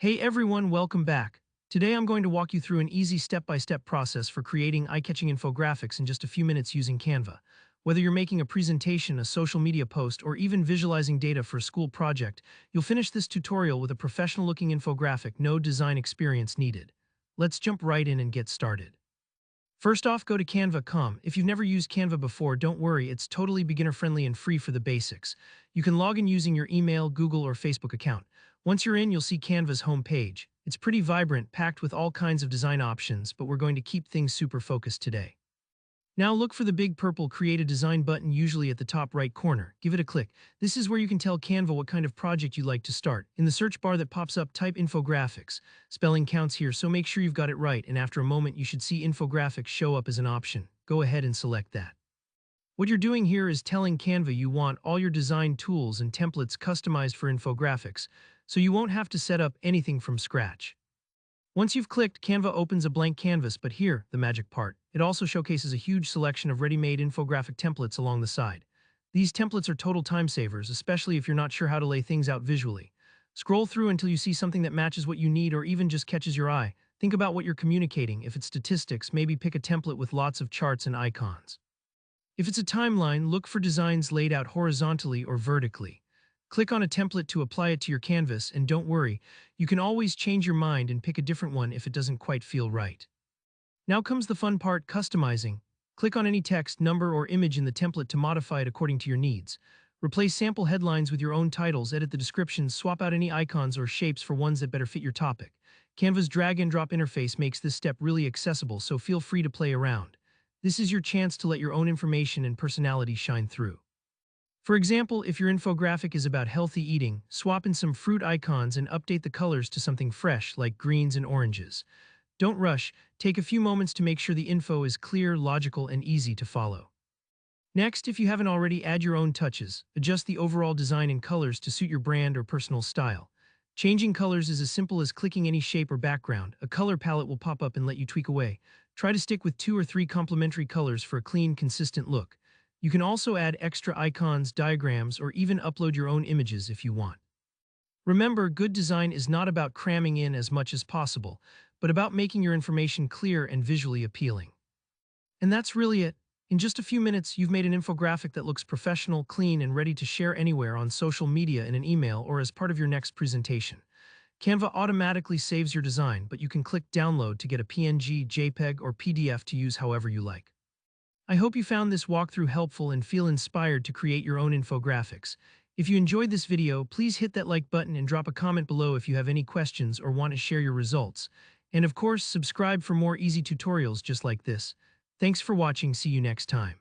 Hey everyone, welcome back. Today I'm going to walk you through an easy step-by-step process for creating eye-catching infographics in just a few minutes using Canva. Whether you're making a presentation, a social media post, or even visualizing data for a school project, you'll finish this tutorial with a professional-looking infographic, no design experience needed. Let's jump right in and get started. First off, go to Canva.com. If you've never used Canva before, don't worry, it's totally beginner-friendly and free for the basics. You can log in using your email, Google, or Facebook account. Once you're in, you'll see Canva's homepage. It's pretty vibrant, packed with all kinds of design options, but we're going to keep things super focused today. Now look for the big purple Create a Design button usually at the top right corner. Give it a click. This is where you can tell Canva what kind of project you'd like to start. In the search bar that pops up, type Infographics. Spelling counts here, so make sure you've got it right, and after a moment you should see Infographics show up as an option. Go ahead and select that. What you're doing here is telling Canva you want all your design tools and templates customized for infographics, so you won't have to set up anything from scratch. Once you've clicked, Canva opens a blank canvas, but here, the magic part. It also showcases a huge selection of ready-made infographic templates along the side. These templates are total time savers, especially if you're not sure how to lay things out visually. Scroll through until you see something that matches what you need or even just catches your eye. Think about what you're communicating. If it's statistics, maybe pick a template with lots of charts and icons. If it's a timeline, look for designs laid out horizontally or vertically. Click on a template to apply it to your canvas, and don't worry, you can always change your mind and pick a different one if it doesn't quite feel right. Now comes the fun part, customizing. Click on any text, number, or image in the template to modify it according to your needs. Replace sample headlines with your own titles, edit the descriptions, swap out any icons or shapes for ones that better fit your topic. Canva's drag-and-drop interface makes this step really accessible, so feel free to play around. This is your chance to let your own information and personality shine through. For example, if your infographic is about healthy eating, swap in some fruit icons and update the colors to something fresh like greens and oranges. Don't rush, take a few moments to make sure the info is clear, logical, and easy to follow. Next, if you haven't already, add your own touches. Adjust the overall design and colors to suit your brand or personal style. Changing colors is as simple as clicking any shape or background. A color palette will pop up and let you tweak away. Try to stick with 2 or 3 complementary colors for a clean, consistent look. You can also add extra icons, diagrams, or even upload your own images if you want. Remember, good design is not about cramming in as much as possible, but about making your information clear and visually appealing. And that's really it. In just a few minutes, you've made an infographic that looks professional, clean, and ready to share anywhere on social media, in an email, or as part of your next presentation. Canva automatically saves your design, but you can click Download to get a PNG, JPEG, or PDF to use however you like. I hope you found this walkthrough helpful and feel inspired to create your own infographics. If you enjoyed this video, please hit that like button and drop a comment below if you have any questions or want to share your results. And of course, subscribe for more easy tutorials just like this. Thanks for watching. See you next time.